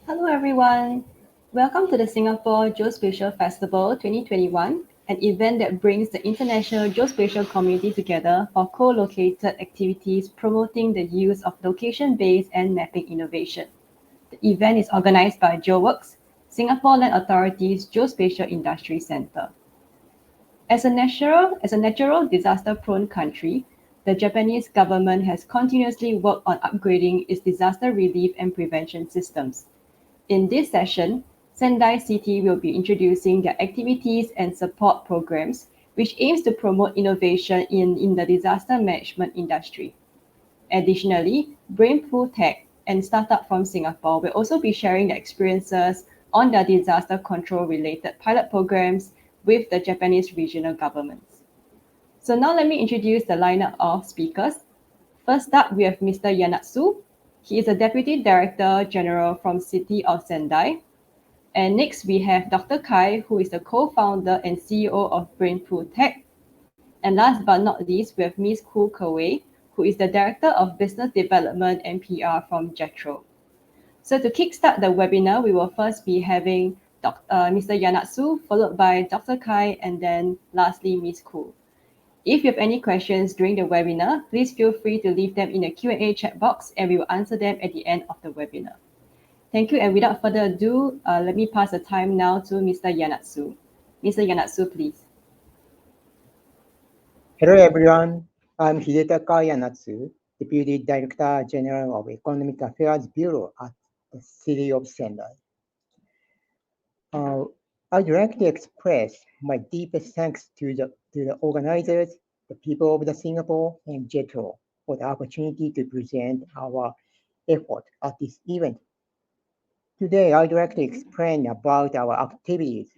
Hello everyone! Welcome to the Singapore Geospatial Festival 2021, an event that brings the international geospatial community together for co-located activities promoting the use of location-based and mapping innovation. The event is organized by GeoWorks, Singapore Land Authority's Geospatial Industry Centre. As a natural disaster-prone country, the Japanese government has continuously worked on upgrading its disaster relief and prevention systems. In this session, Sendai City will be introducing their activities and support programs, which aims to promote innovation in the disaster management industry. Additionally, Brainpool Tech and Startup from Singapore will also be sharing their experiences on their disaster control-related pilot programs with the Japanese regional governments. So now let me introduce the lineup of speakers. First up, we have Mr. Yanatsu. He is a Deputy Director General from City of Sendai. And next, we have Dr. Kai, who is the co-founder and CEO of Brainpool Tech. And last but not least, we have Ms. Koo Kawai, who is the Director of Business Development and PR from Jetro. So to kickstart the webinar, we will first be having Mr. Yanatsu, followed by Dr. Kai, and then lastly, Ms. Koo. If you have any questions during the webinar, please feel free to leave them in the Q&A chat box and we will answer them at the end of the webinar. Thank you, and without further ado, let me pass the time now to Mr. Yanatsu. Mr. Yanatsu, please. Hello everyone, I'm Hidetaka Yanatsu, Deputy Director General of Economic Affairs Bureau at the City of Sendai. I'd like to express my deepest thanks to the organizers, the people of the Singapore and Jetro for the opportunity to present our effort at this event. Today, I'd like to explain about our activities,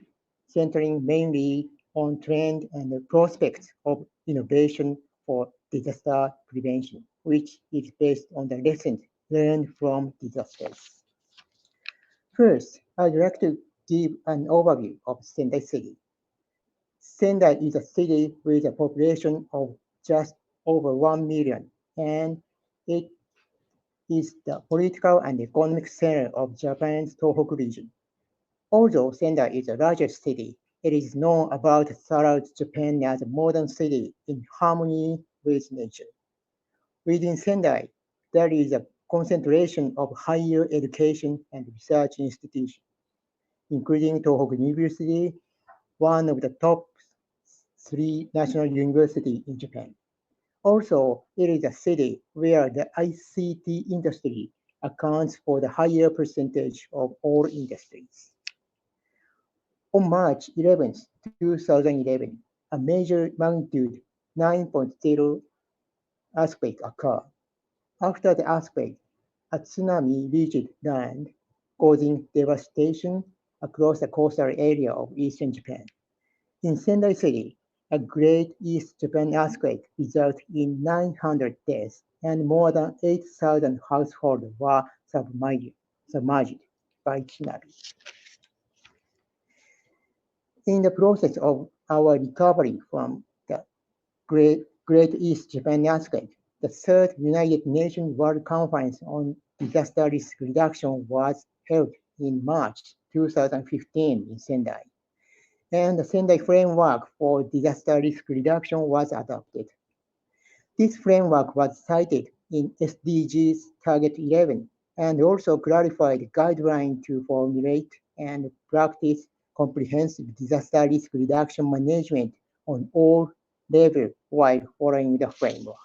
centering mainly on trend and the prospects of innovation for disaster prevention, which is based on the lessons learned from disasters. First, I'd like to give an overview of Sendai City. Sendai is a city with a population of just over 1 million, and it is the political and economic center of Japan's Tohoku region. Although Sendai is the largest city, it is known about throughout Japan as a modern city in harmony with nature. Within Sendai, there is a concentration of higher education and research institutions, including Tohoku University, one of the top 3 national universities in Japan. Also, it is a city where the ICT industry accounts for the higher percentage of all industries. On March 11, 2011, a major magnitude 9.0 earthquake occurred. After the earthquake, a tsunami reached land, causing devastation across the coastal area of eastern Japan. In Sendai City, a Great East Japan earthquake resulted in 900 deaths and more than 8,000 households were submerged by tsunami. In the process of our recovery from the Great East Japan earthquake, the third United Nations World Conference on Disaster Risk Reduction was held in March 2015 in Sendai, and the Sendai Framework for Disaster Risk Reduction was adopted. This framework was cited in SDGs Target 11 and also clarified guidelines to formulate and practice comprehensive disaster risk reduction management on all levels while following the framework.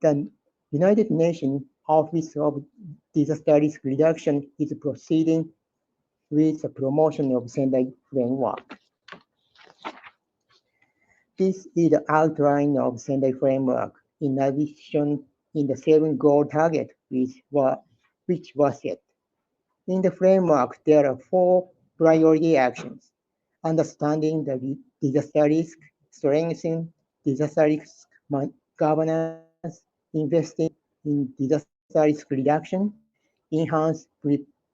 The United Nations Office of Disaster Risk Reduction is proceeding with the promotion of Sendai Framework. This is the outline of Sendai Framework in addition in the 7 goal targets which were set. In the framework, there are 4 priority actions: understanding the disaster risk, strengthening disaster risk governance, investing in disaster risk reduction, enhance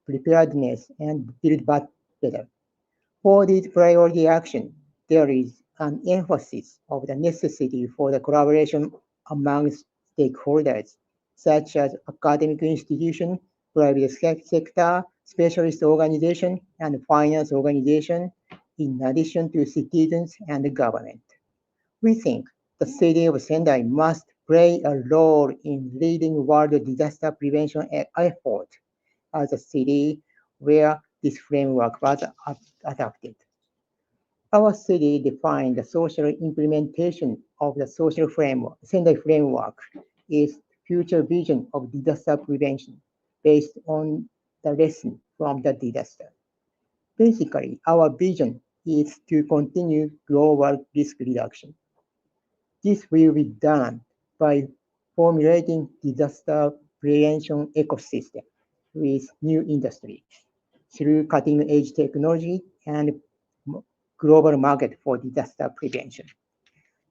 preparedness, and build back better. For these priority actions, there is an emphasis of the necessity for the collaboration among stakeholders, such as academic institutions, private sector, specialist organization, and finance organization, in addition to citizens and the government. We think the city of Sendai must play a role in leading world disaster prevention effort as a city where this framework was adopted. Our city defined the social implementation of the social framework. Sendai framework is future vision of disaster prevention based on the lesson from the disaster. Basically, our vision is to continue global risk reduction. This will be done by formulating disaster prevention ecosystem with new industries through cutting-edge technology and global market for disaster prevention.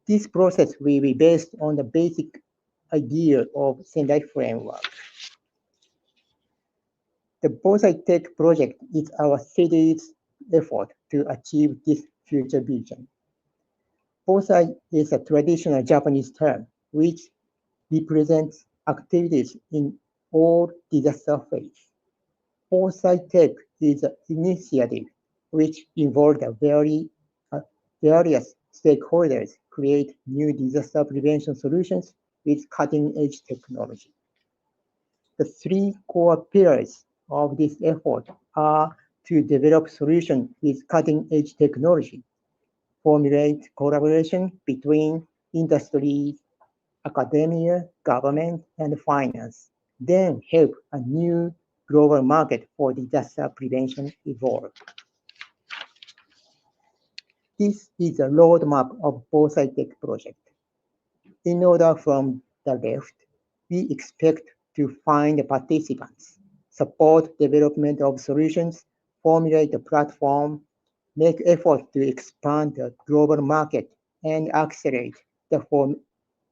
This process will be based on the basic idea of Sendai Framework. The Bonsai Tech project is our city's effort to achieve this future vision. Bonsai is a traditional Japanese term which represents activities in all disaster phases. Bonsai Tech is an initiative which involved various stakeholders create new disaster prevention solutions with cutting-edge technology. The three core pillars of this effort are to develop solutions with cutting-edge technology, formulate collaboration between industry, academia, government, and finance, then help a new global market for disaster prevention evolve. This is a roadmap of Bonsai Tech project. In order from the left, we expect to find participants, support development of solutions, formulate a platform, make efforts to expand the global market, and accelerate the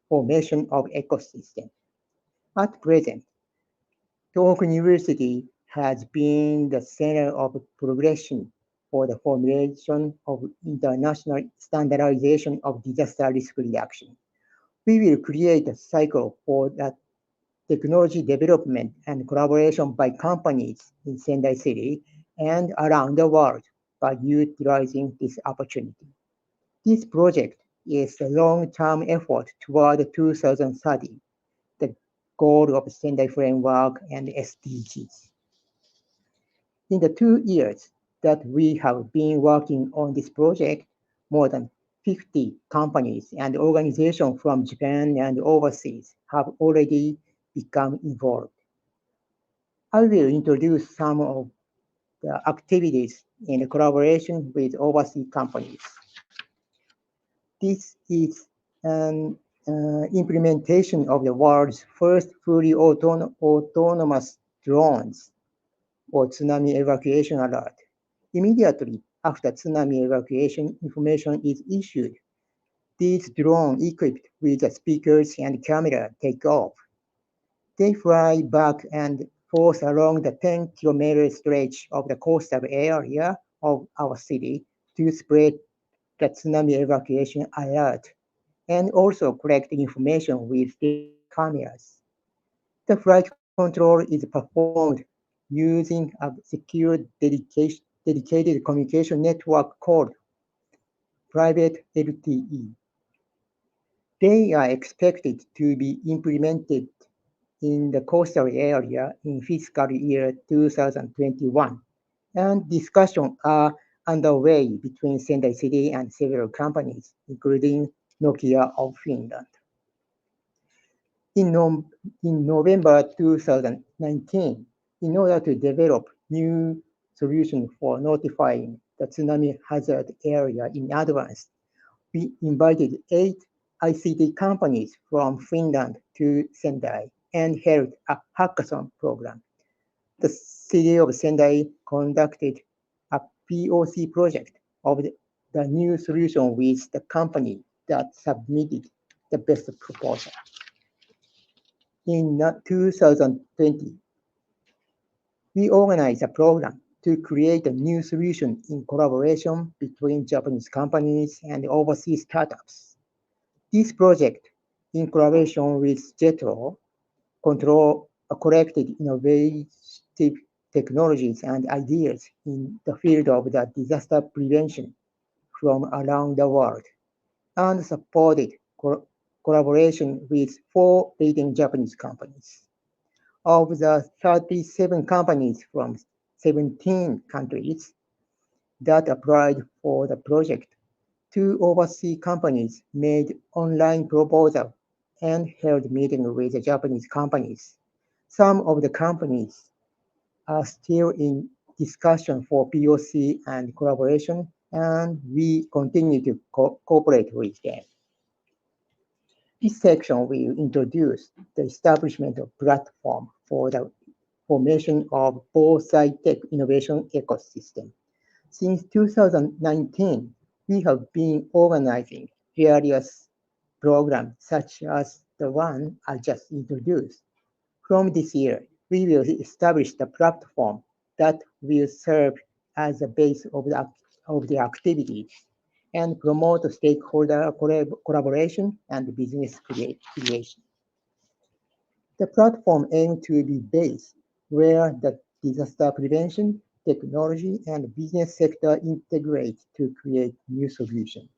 formation of ecosystem. At present, Tohoku University has been the center of progression for the formulation of international standardization of disaster risk reduction. We will create a cycle for that technology development and collaboration by companies in Sendai City and around the world by utilizing this opportunity. This project is a long-term effort toward 2030, the goal of Sendai Framework and SDGs. In the 2 years that we have been working on this project, more than 50 companies and organizations from Japan and overseas have already become involved. I will introduce some of the activities in collaboration with overseas companies. This is an implementation of the world's first fully autonomous drones for tsunami evacuation alert. Immediately after tsunami evacuation information is issued, these drones equipped with the speakers and camera take off. They fly back and forth along the 10-kilometer stretch of the coastal area of our city to spread the tsunami evacuation alert and also collect information with their cameras. The flight control is performed using a secure dedicated communication network called Private LTE. They are expected to be implemented in the coastal area in fiscal year 2021, and discussions are underway between Sendai City and several companies, including Nokia of Finland. In November 2019, in order to develop new solutions for notifying the tsunami hazard area in advance, we invited 8 ICT companies from Finland to Sendai and held a hackathon program. The city of Sendai conducted a POC project of the new solution with the company that submitted the best proposal. In 2020, we organized a program to create a new solution in collaboration between Japanese companies and overseas startups. This project, in collaboration with Jetro, collected innovative technologies and ideas in the field of the disaster prevention from around the world, and supported collaboration with 4 leading Japanese companies. Of the 37 companies from 17 countries that applied for the project, 2 overseas companies made online proposal and held meetings with the Japanese companies. Some of the companies are still in discussion for POC and collaboration, and we continue to cooperate with them. This section will introduce the establishment of platform for the formation of both side tech innovation ecosystem. Since 2019, we have been organizing various programs such as the one I just introduced. From this year, we will establish the platform that will serve as the base of the activities and promote stakeholder collaboration and business creation. The platform aims to be based where the disaster prevention, technology, and business sector integrate to create new solutions.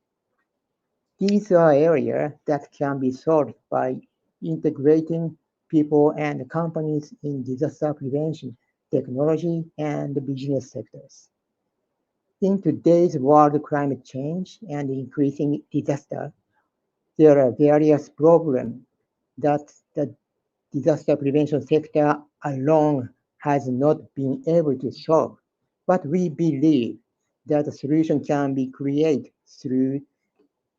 These are areas that can be solved by integrating people and companies in disaster prevention, technology, and business sectors. In today's world climate change and increasing disaster, there are various problems that the disaster prevention sector alone has not been able to solve. But we believe that a solution can be created through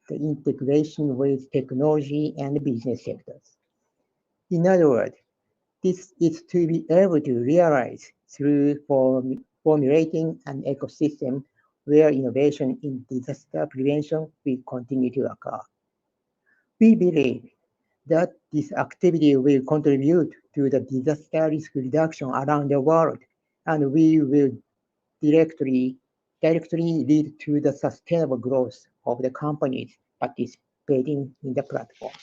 the integration with technology and business sectors. In other words, this is to be able to realize through formulating an ecosystem where innovation in disaster prevention will continue to occur. We believe that this activity will contribute to the disaster risk reduction around the world, and we will directly lead to the sustainable growth of the companies participating in the platform.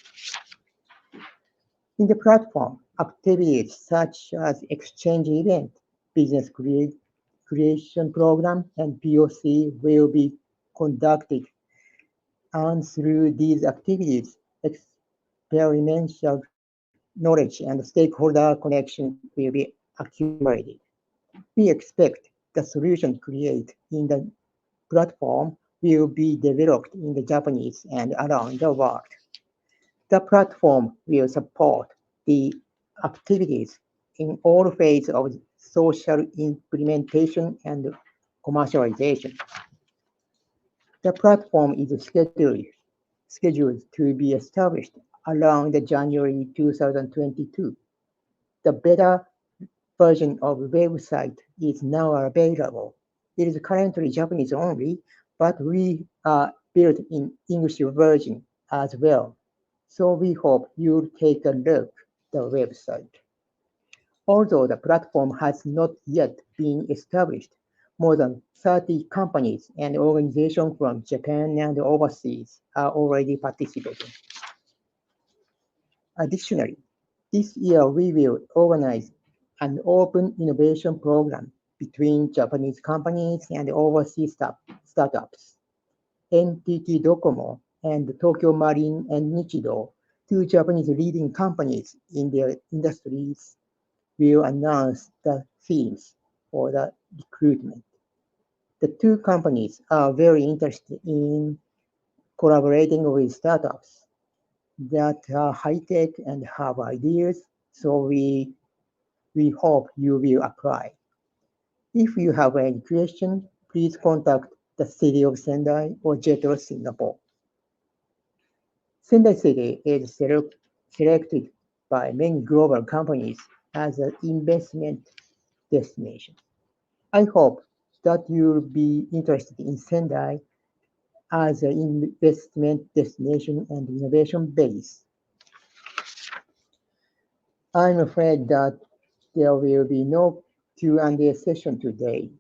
In the platform, activities such as exchange event, business creation program, and POC will be conducted, and through these activities, experiential knowledge and stakeholder connection will be accumulated. We expect the solution created in the platform will be developed in the Japanese and around the world. The platform will support the activities in all phases of social implementation and commercialization. The platform is scheduled to be established around January 2022. The beta version of the website is now available. It is currently Japanese only, but we are built in English version as well. So we hope you'll take a look at the website. Although the platform has not yet been established, more than 30 companies and organizations from Japan and overseas are already participating. Additionally, this year we will organize an open innovation program between Japanese companies and overseas startups. NTT Docomo and Tokyo Marine and Nichido, 2 Japanese leading companies in their industries, will announce the themes for the recruitment. The 2 companies are very interested in collaborating with startups that are high-tech and have ideas, so we hope you will apply. If you have any question, please contact the City of Sendai or Jetro Singapore. Sendai City is selected by many global companies as an investment destination. I hope that you'll be interested in Sendai as an investment destination and innovation base. I'm afraid that there will be no Q&A session today.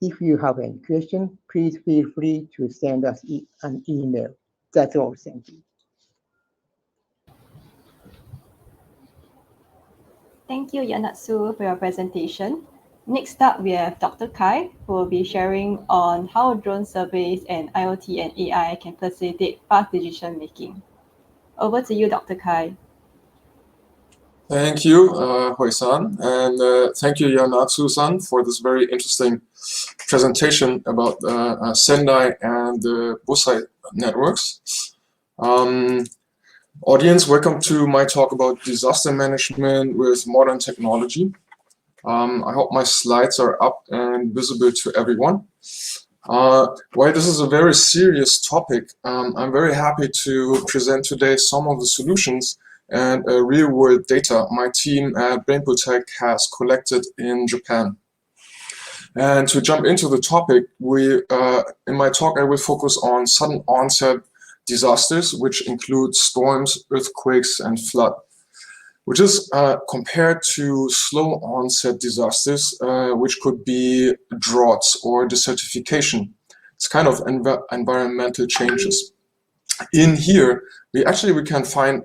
If you have any question, please feel free to send us an email. That's all. Thank you. Thank you, Yanatsu, for your presentation. Next up, we have Dr. Kai, who will be sharing on how drone surveys and IoT and AI can facilitate fast decision making. Over to you, Dr. Kai. Thank you, Hoi-san, and thank you, Yanatsu-san, for this very interesting presentation about Sendai and the Busai networks. Audience, welcome to my talk about disaster management with modern technology. I hope my slides are up and visible to everyone. While this is a very serious topic, I'm very happy to present today some of the solutions and real-world data my team at BrainPool has collected in Japan. And to jump into the topic, in my talk I will focus on sudden onset disasters, which include storms, earthquakes, and flood, which is compared to slow onset disasters, which could be droughts or desertification. It's kind of environmental changes. In here, we can find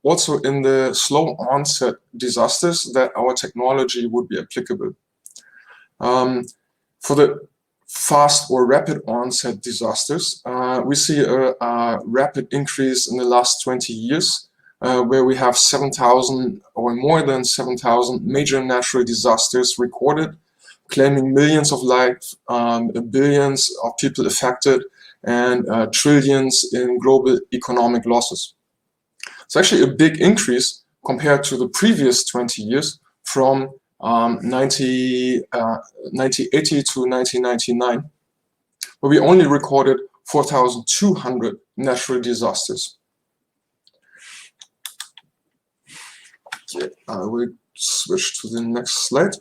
also in the slow onset disasters that our technology would be applicable. For the fast or rapid onset disasters, we see a rapid increase in the last 20 years, where we have 7,000 or more than 7,000 major natural disasters recorded, claiming millions of lives, billions of people affected, and trillions in global economic losses. It's actually a big increase compared to the previous 20 years from 1980 to 1999, where we only recorded 4,200 natural disasters. Okay, I will switch to the next slide.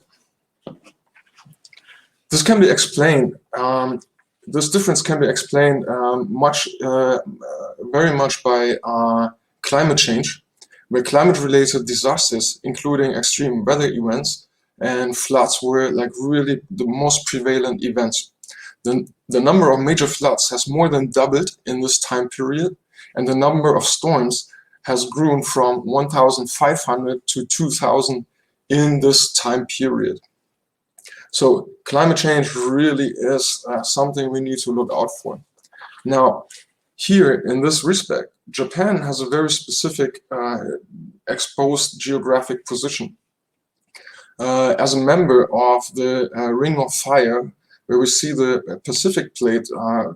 This can be explained. This difference can be explained very much by climate change, where climate-related disasters, including extreme weather events and floods, were like really the most prevalent events. The number of major floods has more than doubled in this time period, and the number of storms has grown from 1,500 to 2,000 in this time period. So climate change really is something we need to look out for. Now, here in this respect, Japan has a very specific exposed geographic position. As a member of the Ring of Fire, where we see the Pacific plate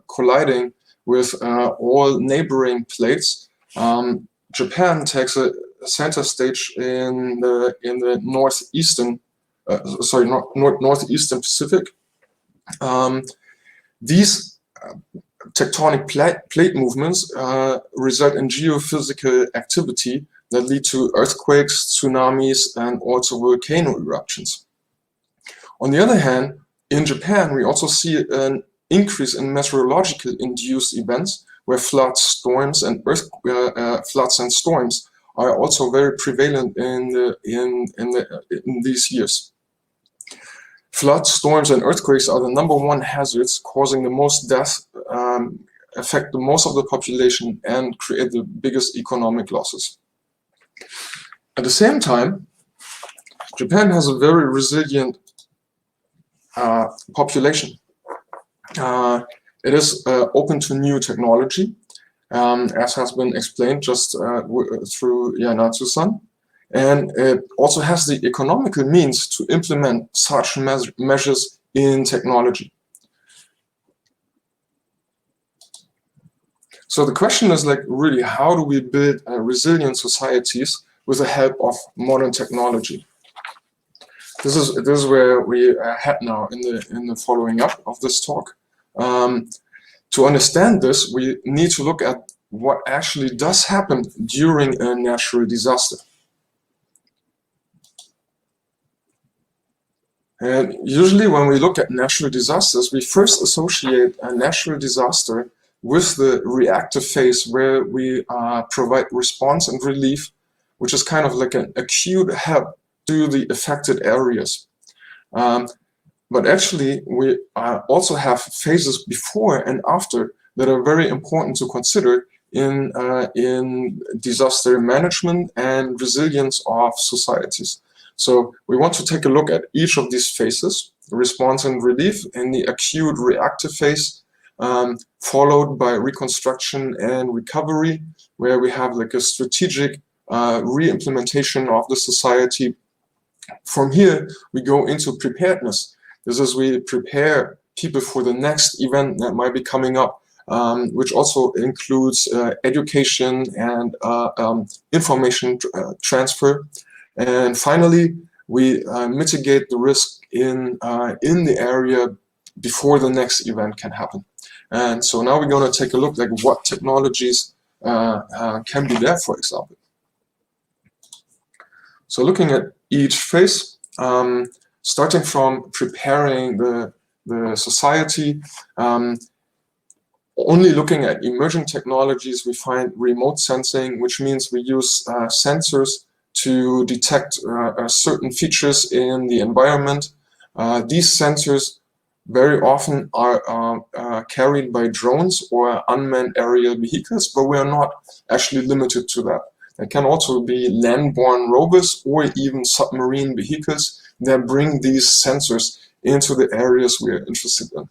colliding with all neighboring plates, Japan takes a center stage in the northeastern Pacific. These tectonic plate movements result in geophysical activity that lead to earthquakes, tsunamis, and also volcano eruptions. On the other hand, in Japan, we also see an increase in meteorological induced events where floods, storms, and floods and storms are also very prevalent in these years. Floods, storms, and earthquakes are the #1 hazards causing the most death, affect the most of the population, and create the biggest economic losses. At the same time, Japan has a very resilient population. It is open to new technology, as has been explained just through Yanatsu-san. And it also has the economical means to implement such measures in technology. So the question is like, really, how do we build resilient societies with the help of modern technology? This is where we head now in the following up of this talk. To understand this, we need to look at what actually does happen during a natural disaster. And usually when we look at natural disasters, we first associate a natural disaster with the reactive phase, where we provide response and relief, which is kind of like an acute help to the affected areas. But actually, we also have phases before and after that are very important to consider in disaster management and resilience of societies. So we want to take a look at each of these phases, response and relief in the acute reactive phase, followed by reconstruction and recovery, where we have like a strategic re-implementation of the society. From here, we go into preparedness. This is we prepare people for the next event that might be coming up, which also includes education and information transfer. And finally, we mitigate the risk in the area before the next event can happen. And so now we're going to take a look like what technologies can be there, for example. So looking at each phase, starting from preparing the society, only looking at emerging technologies, we find remote sensing, which means we use sensors to detect certain features in the environment. These sensors very often are carried by drones or unmanned aerial vehicles, but we are not actually limited to that. There can also be land-borne rovers or even submarine vehicles that bring these sensors into the areas we are interested in.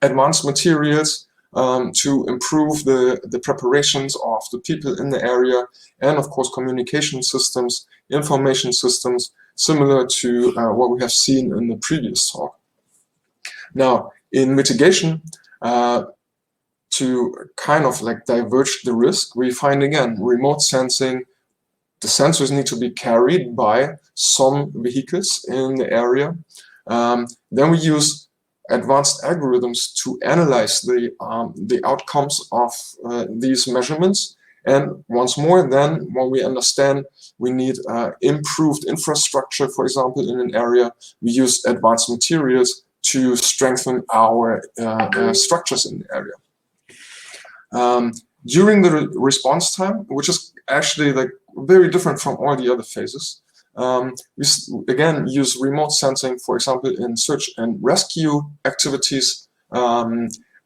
Advanced materials to improve the preparations of the people in the area, and of course communication systems, information systems, similar to what we have seen in the previous talk. Now, in mitigation, to kind of like diverge the risk, we find again remote sensing. The sensors need to be carried by some vehicles in the area. Then we use advanced algorithms to analyze the outcomes of these measurements. And once more, then when we understand we need improved infrastructure, for example, in an area, we use advanced materials to strengthen our structures in the area. During the response time, which is actually like very different from all the other phases, we again use remote sensing, for example, in search and rescue activities.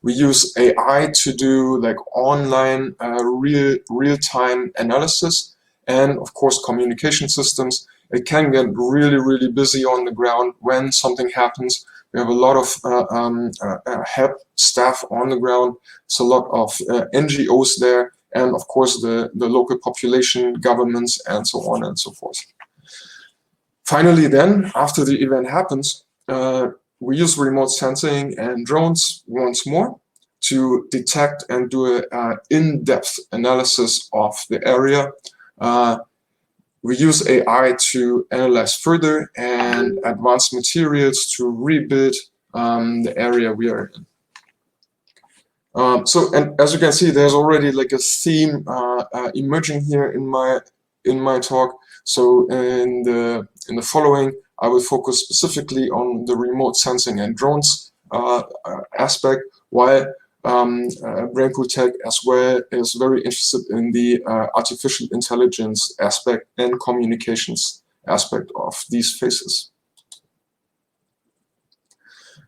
We use AI to do like online real-time analysis, and of course communication systems. It can get really busy on the ground when something happens. We have a lot of help staff on the ground. It's a lot of NGOs there, and of course the local population, governments, and so on and so forth. Finally then, after the event happens, we use remote sensing and drones once more to detect and do an in-depth analysis of the area. We use AI to analyze further and advanced materials to rebuild the area we are in. And as you can see, there's already like a theme emerging here in my talk. So in the following, I will focus specifically on the remote sensing and drones aspect, while Brainpool Tech as well is very interested in the artificial intelligence aspect and communications aspect of these phases.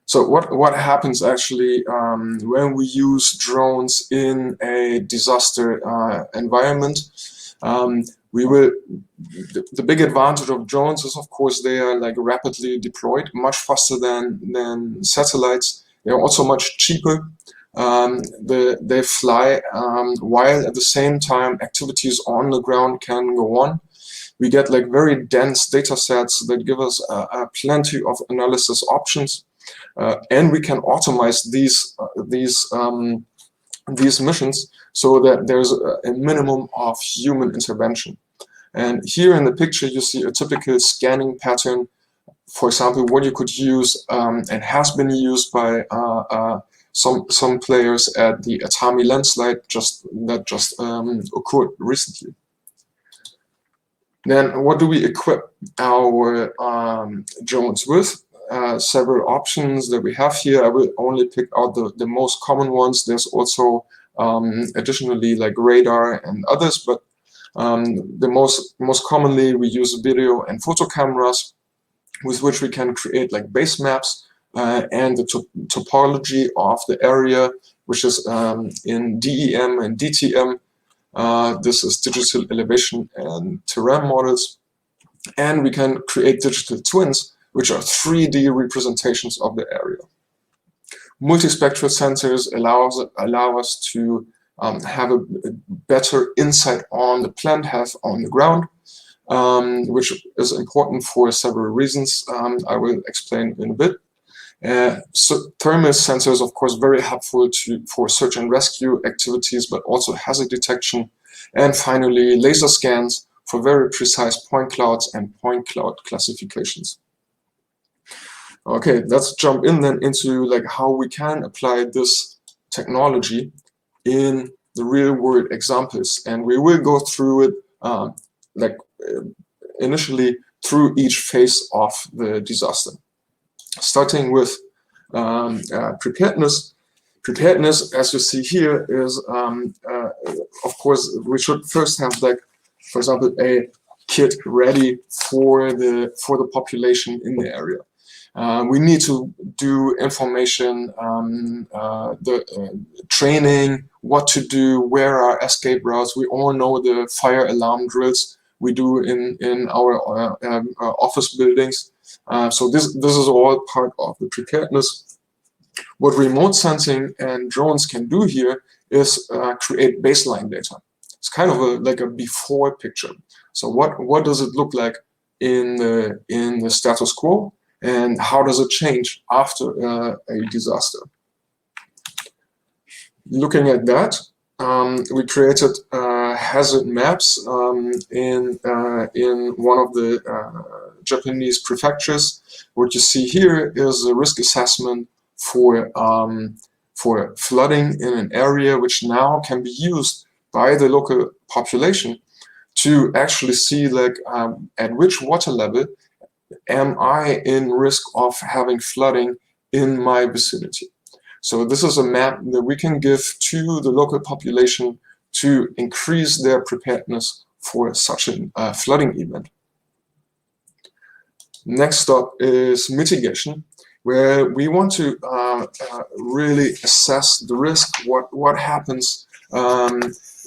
So what happens actually when we use drones in a disaster environment? The big advantage of drones is, of course, they are like rapidly deployed, much faster than satellites. They are also much cheaper. They fly while at the same time activities on the ground can go on. We get like very dense data sets that give us plenty of analysis options, and we can automate these missions so that there's a minimum of human intervention. And here in the picture you see a typical scanning pattern. For example, what you could use and has been used by some players at the Atami Landslide that just occurred recently. Then what do we equip our drones with? Several options that we have here. I will only pick out the most common ones. There's also additionally like radar and others, but the most commonly we use video and photo cameras, with which we can create like base maps and the topology of the area, which is in DEM and DTM. This is digital elevation and terrain models. And we can create digital twins, which are 3D representations of the area. Multispectral sensors allow us to have a better insight on the plant health on the ground, which is important for several reasons. I will explain in a bit. So thermal sensors, of course, very helpful for search and rescue activities, but also hazard detection. And finally, laser scans for very precise point clouds and point cloud classifications. Okay, let's jump in then into like how we can apply this technology in the real world examples, and we will go through it initially through each phase of the disaster. Starting with preparedness. Preparedness, as you see here, is of course we should first have, like, for example, a kit ready for the population in the area. We need to do information, training, what to do, where are escape routes. We all know the fire alarm drills we do in our office buildings. So this is all part of the preparedness. What remote sensing and drones can do here is create baseline data. It's kind of like a before picture. So what does it look like in the status quo, and how does it change after a disaster? Looking at that, we created hazard maps in one of the Japanese prefectures. What you see here is a risk assessment for flooding in an area, which now can be used by the local population to actually see, like, at which water level am I in risk of having flooding in my vicinity. So this is a map that we can give to the local population to increase their preparedness for such a flooding event. Next up is mitigation, where we want to really assess the risk, what happens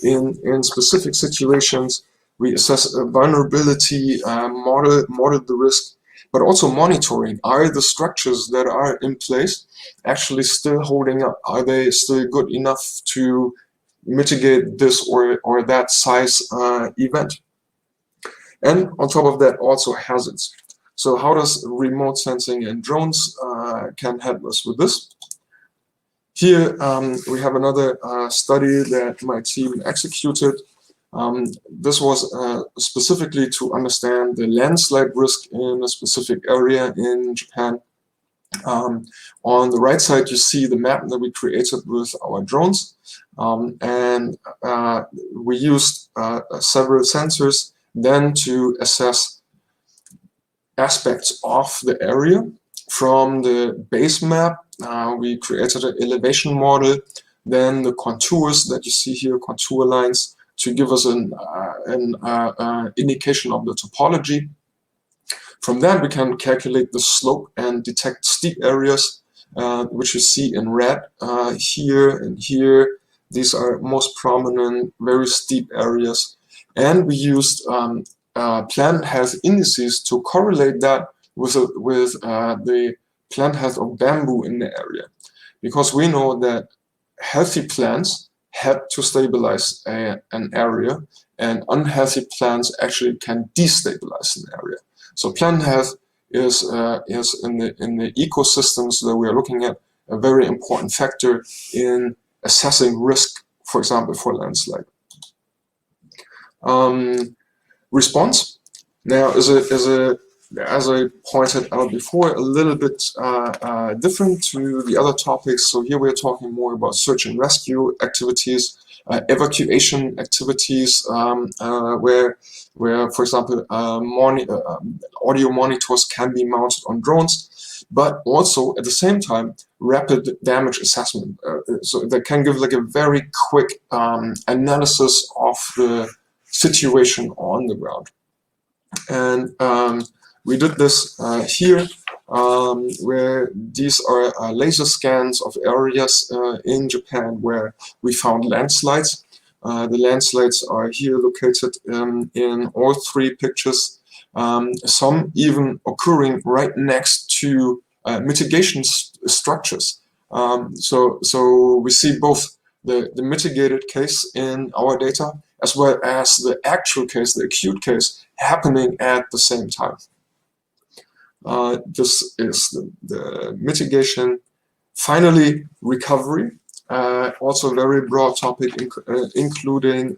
in specific situations. We assess a vulnerability, model the risk, but also monitoring. Are the structures that are in place actually still holding up? Are they still good enough to mitigate this or that size event? And on top of that, also hazards. So how does remote sensing and drones can help us with this? Here we have another study that my team executed. This was specifically to understand the landslide risk in a specific area in Japan. On the right side, you see the map that we created with our drones. And we used several sensors then to assess aspects of the area. From the base map, we created an elevation model, then the contours that you see here, contour lines, to give us an indication of the topology. From that, we can calculate the slope and detect steep areas, which you see in red here and here. These are most prominent, very steep areas. And we used plant health indices to correlate that with the plant health of bamboo in the area. Because we know that healthy plants help to stabilize an area, and unhealthy plants actually can destabilize an area. So plant health is in the ecosystems that we are looking at a very important factor in assessing risk, for example, for landslide. Response now is as I pointed out before, a little bit different to the other topics. So here we're talking more about search and rescue activities, evacuation activities, where for example, audio monitors can be mounted on drones, but also at the same time, rapid damage assessment. So they can give like a very quick analysis of the situation on the ground. And we did this here, where these are laser scans of areas in Japan where we found landslides. The landslides are here located in all three pictures. some even occurring right next to mitigation structures. So we see both the mitigated case in our data as well as the actual case, the acute case, happening at the same time. This is the mitigation. Finally, recovery, also a very broad topic, including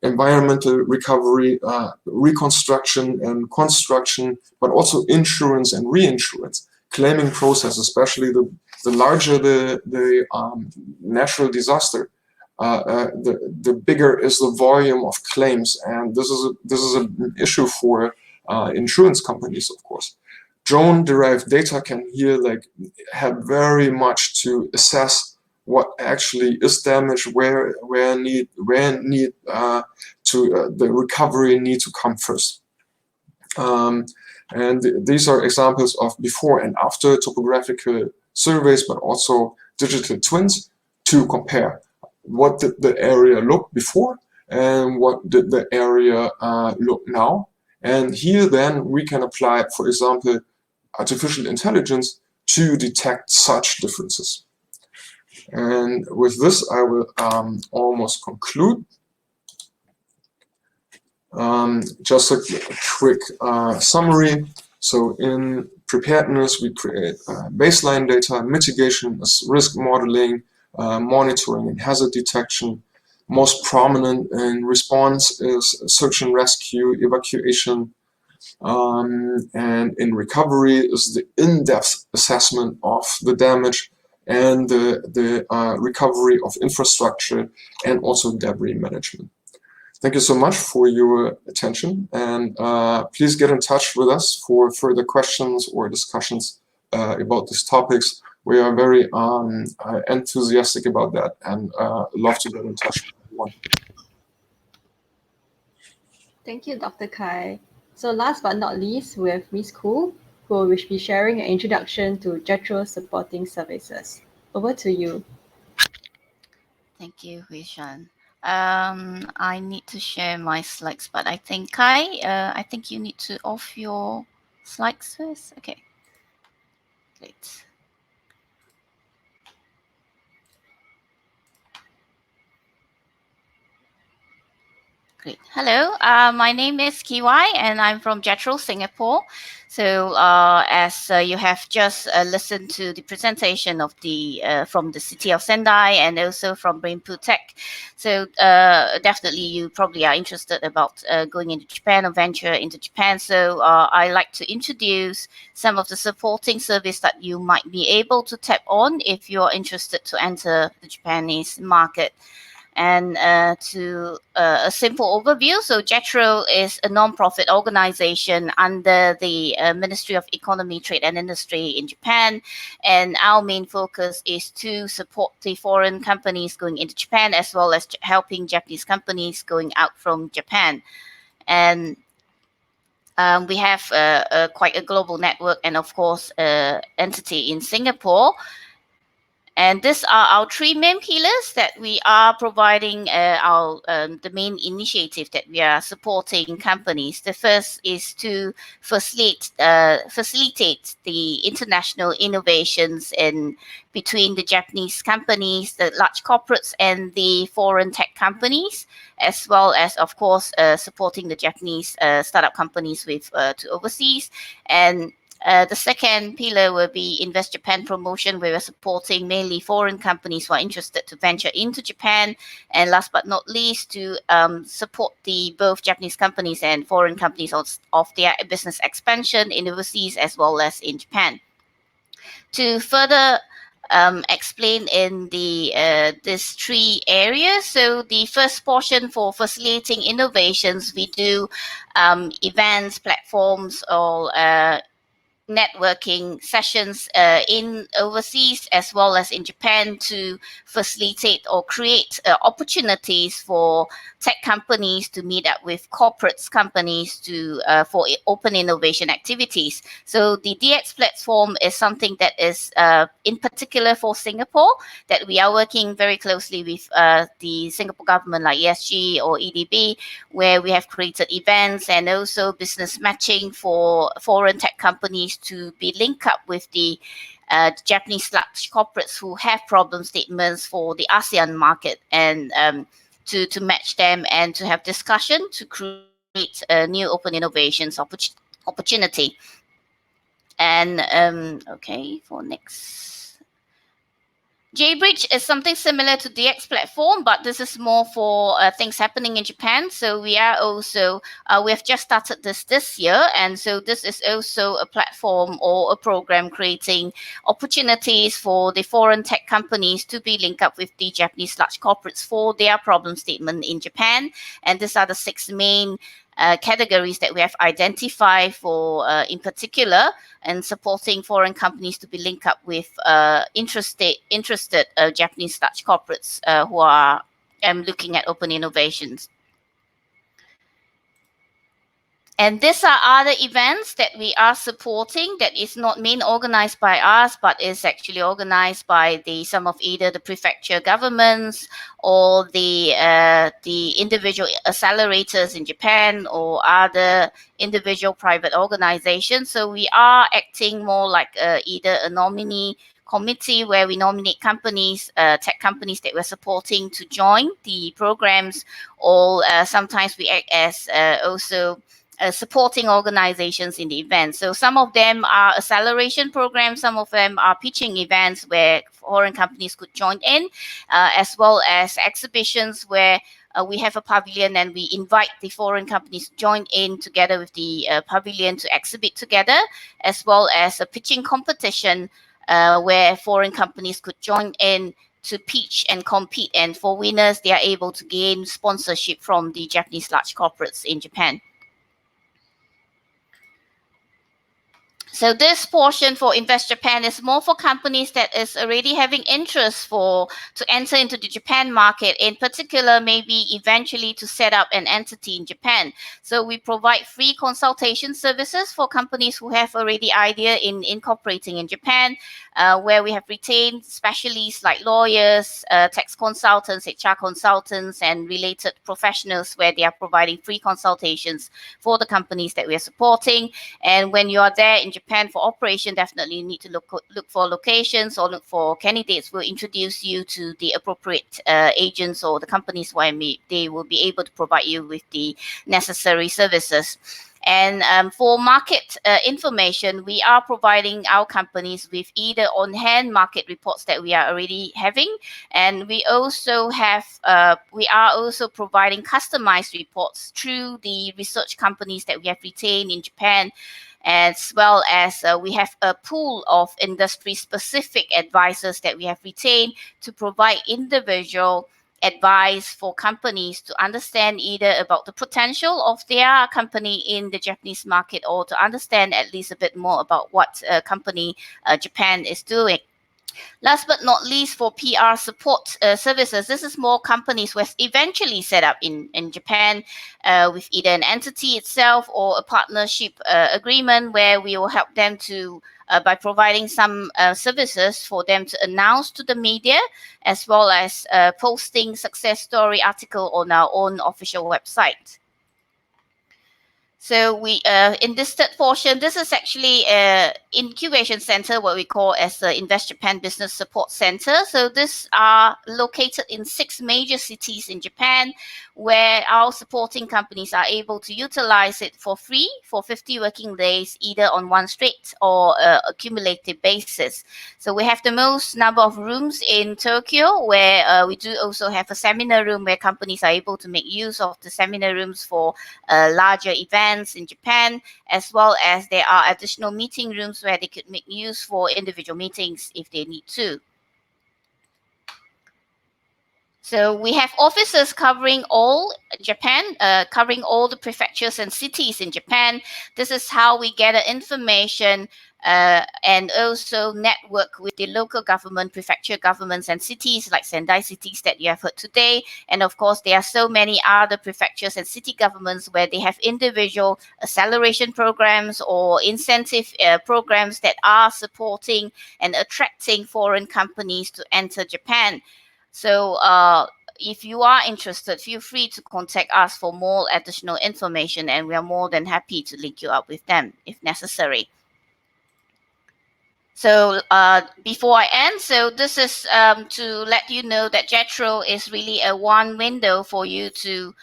environmental recovery, reconstruction and construction, but also insurance and reinsurance, claiming process, especially the larger the natural disaster, the bigger is the volume of claims, and this is an issue for insurance companies, of course. Drone-derived data can here have very much to assess what actually is damaged, where the recovery need to come first. And these are examples of before and after topographical surveys, but also digital twins to compare what did the area look before and what did the area look now. And here then we can apply, for example, artificial intelligence to detect such differences. And with this, I will almost conclude. Just a quick summary. So in preparedness, we create baseline data. Mitigation is risk modeling, monitoring and hazard detection. Most prominent in response is search and rescue, evacuation, and in recovery is the in-depth assessment of the damage and the recovery of infrastructure and also debris management. Thank you so much for your attention, and please get in touch with us for further questions or discussions about these topics. We are very enthusiastic about that and love to get in touch with everyone. Thank you, Dr. Kai. So last but not least, we have Ms. Koo, who will be sharing an introduction to Jetro supporting services. Over to you. Thank you, Hui Shan. I need to share my slides, but I think Kai, I think you need to off your slides first. Okay, great. Great. Hello, my name is Kiwai and I'm from Jetro Singapore. So as you have just listened to the presentation of the from the city of Sendai and also from Brainpool Tech. So definitely you probably are interested about going into Japan or venture into Japan. So I like to introduce some of the supporting service that you might be able to tap on if you're interested to enter the Japanese market. And to a simple overview, so Jetro is a non-profit organization under the Ministry of Economy, Trade and Industry in Japan. And our main focus is to support the foreign companies going into Japan, as well as helping Japanese companies going out from Japan. And we have quite a global network and, of course, entity in Singapore. And these are our three main pillars that we are providing the main initiative that we are supporting companies. The first is to facilitate the international innovations in between the Japanese companies, the large corporates, and the foreign tech companies, as well as, of course, supporting the Japanese startup companies with to overseas. And the second pillar will be Invest Japan promotion, where we're supporting mainly foreign companies who are interested to venture into Japan. And last but not least, to support both Japanese companies and foreign companies of their business expansion in overseas as well as in Japan. To further explain in these three areas. So the first portion for facilitating innovations, we do events, platforms, or networking sessions in overseas as well as in Japan to facilitate or create opportunities for tech companies to meet up with corporate companies to for open innovation activities. So the DX platform is something that is in particular for Singapore, that we are working very closely with the Singapore government like ESG or EDB, where we have created events and also business matching for foreign tech companies to be linked up with the Japanese large corporates who have problem statements for the ASEAN market, and to match them and to have discussion to create a new open innovations opportunity. And okay, for next. JBridge is something similar to DX platform, but this is more for things happening in Japan. So we are also, we have just started this year. And so this is also a platform or a program creating opportunities for the foreign tech companies to be linked up with the Japanese large corporates for their problem statement in Japan. And these are the 6 main categories that we have identified for in particular, and supporting foreign companies to be linked up with interested Japanese large corporates who are looking at open innovations. And these are other events that we are supporting that is not mainly organized by us, but is actually organized by some of either the prefecture governments or the individual accelerators in Japan or other individual private organizations. So we are acting more like either a nominee committee where we nominate companies, tech companies that we're supporting to join the programs, or sometimes we act as also supporting organizations in the event. So some of them are acceleration programs, some of them are pitching events where foreign companies could join in, as well as exhibitions where we have a pavilion and we invite the foreign companies to join in together with the pavilion to exhibit together, as well as a pitching competition where foreign companies could join in to pitch and compete. And for winners, they are able to gain sponsorship from the Japanese large corporates in Japan. So this portion for Invest Japan is more for companies that is already having interest to enter into the Japan market, in particular, maybe eventually to set up an entity in Japan. So we provide free consultation services for companies who have already idea in incorporating in Japan, where we have retained specialists like lawyers, tax consultants, HR consultants, and related professionals, where they are providing free consultations for the companies that we are supporting. And when you are there in Japan for operation, definitely you need to look for locations or look for candidates. We'll introduce you to the appropriate agents or the companies where they will be able to provide you with the necessary services. And for market information, we are providing our companies with either on-hand market reports that we are already having, and we also have we are also providing customized reports through the research companies that we have retained in Japan, as well as we have a pool of industry-specific advisors that we have retained to provide individual advice for companies to understand either about the potential of their company in the Japanese market, or to understand at least a bit more about what company Japan is doing. Last but not least, for PR support services, this is more companies who have eventually set up in Japan with either an entity itself or a partnership agreement, where we will help them to by providing some services for them to announce to the media, as well as posting success story article on our own official website. So we in this third portion, this is actually an incubation center, what we call as the Invest Japan Business Support Center. So these are located in 6 major cities in Japan, where our supporting companies are able to utilize it for free for 50 working days, either on one straight or accumulative basis. So we have the most number of rooms in Tokyo, where we do also have a seminar room where companies are able to make use of the seminar rooms for larger events in Japan, as well as there are additional meeting rooms where they could make use for individual meetings if they need to. So we have offices covering all Japan, covering all the prefectures and cities in Japan. This is how we gather information and also network with the local government, prefecture governments and cities like Sendai cities that you have heard today. And of course, there are so many other prefectures and city governments where they have individual acceleration programs or incentive programs that are supporting and attracting foreign companies to enter Japan. So if you are interested, feel free to contact us for more additional information, and we are more than happy to link you up with them if necessary. So before I end, so this is to let you know that Jetro is really a one window for you to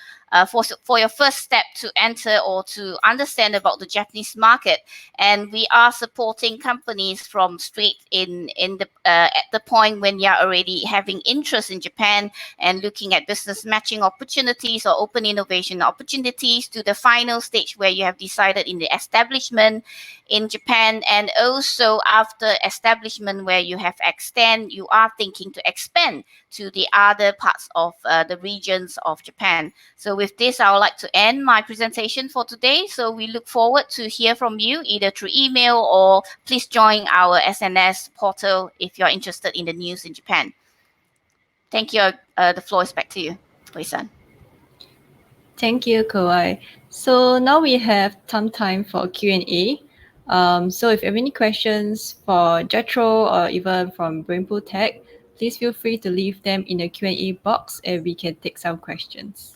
for your first step to enter or to understand about the Japanese market. And we are supporting companies from straight in the at the point when you're already having interest in Japan and looking at business matching opportunities or open innovation opportunities to the final stage where you have decided in the establishment in Japan, and also after establishment where you have extend, you are thinking to expand to the other parts of the regions of Japan. So with this, I would like to end my presentation for today. So we look forward to hear from you either through email or please join our SNS portal if you're interested in the news in Japan. Thank you. The floor is back to you, Wei-san. Thank you, Kawai. So now we have some time for Q&A. So if you have any questions for Jetro or even from Brainpool Tech, please feel free to leave them in the Q&A box and we can take some questions.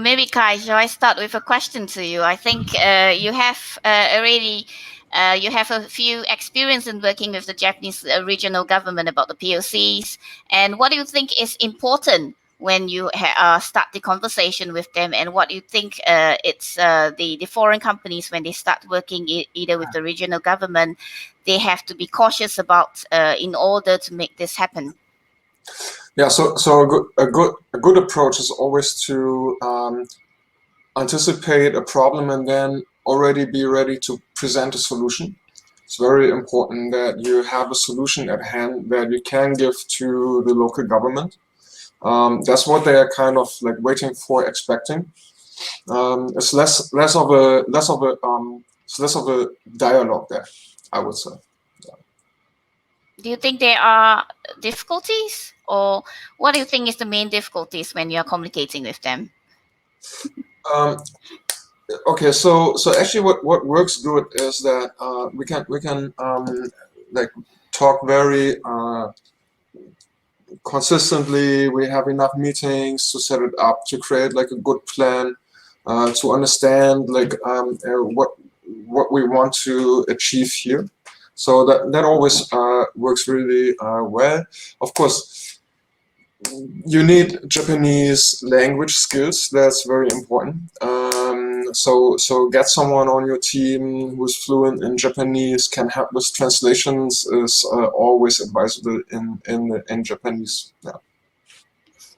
Maybe Kai, shall I start with a question to you? I think you have already you have a few experience in working with the Japanese regional government about the POCs. And what do you think is important when you start the conversation with them? And what do you think it's the foreign companies when they start working either with the regional government, they have to be cautious about in order to make this happen? Yeah, so a good approach is always to anticipate a problem and then already be ready to present a solution. It's very important that you have a solution at hand that you can give to the local government. That's what they are kind of like waiting for, expecting. It's less of a dialogue there, I would say. Do you think there are difficulties, or what do you think is the main difficulties when you're communicating with them? Okay, so actually, what works good is that we can like talk very consistently. We have enough meetings to set it up, to create like a good plan, to understand like what we want to achieve here. So that always works really well. Of course, you need Japanese language skills. That's very important. So get someone on your team who's fluent in Japanese, can help with translations is always advisable in Japanese. Yeah.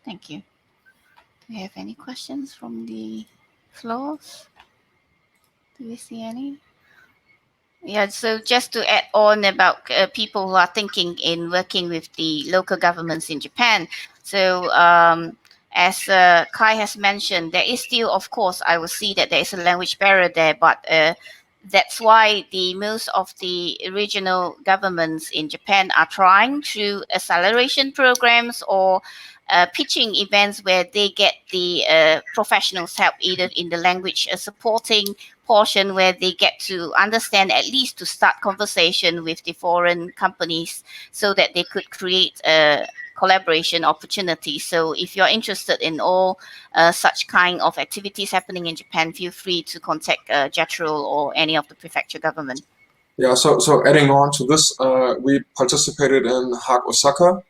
Thank you. Do we have any questions from the floor? Do we see any? Yeah, so just to add on about people who are thinking in working with the local governments in Japan. So as Kai has mentioned, there is still, of course, I will see that there is a language barrier there, but that's why most of the regional governments in Japan are trying through acceleration programs or pitching events where they get the professionals help either in the language supporting portion where they get to understand, at least to start conversation with the foreign companies so that they could create a collaboration opportunities. So if you're interested in all such kind of activities happening in Japan, feel free to contact Jetro or any of the prefecture government. Yeah, so adding on to this, we participated in Hack Osaka,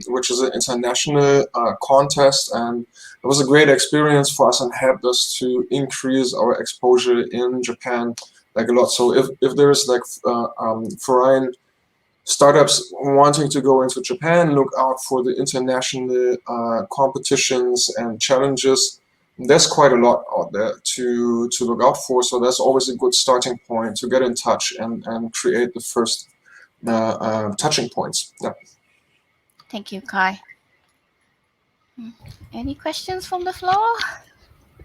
which is an international contest, and it was a great experience for us and helped us to increase our exposure in Japan like a lot. So if there is like foreign startups wanting to go into Japan, look out for the international competitions and challenges. there's quite a lot out there to look out for. So that's always a good starting point to get in touch and create the first touching points. Yeah. Thank you, Kai. Any questions from the floor?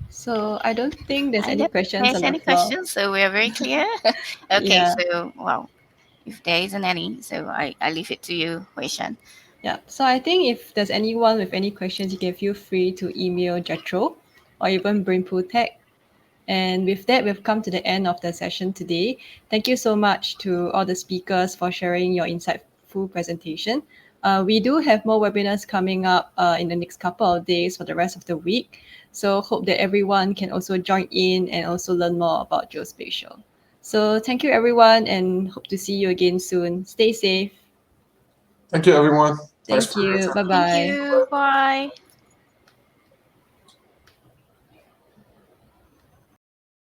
So I don't think there's I any don't think questions there's on the any floor. questions, so we are very clear. Okay, Yeah. so well, if there isn't any, so I leave it to you, Wei Shan. Yeah. So I think if there's anyone with any questions, you can feel free to email Jetro or even Brainpool Tech. And with that, we've come to the end of the session today. Thank you so much to all the speakers for sharing your insightful presentation. We do have more webinars coming up in the next couple of days for the rest of the week. So hope that everyone can also join in and also learn more about geospatial. So thank you everyone and hope to see you again soon. Stay safe. Thank you, everyone. Thank you. Bye-bye. Thank you. Bye.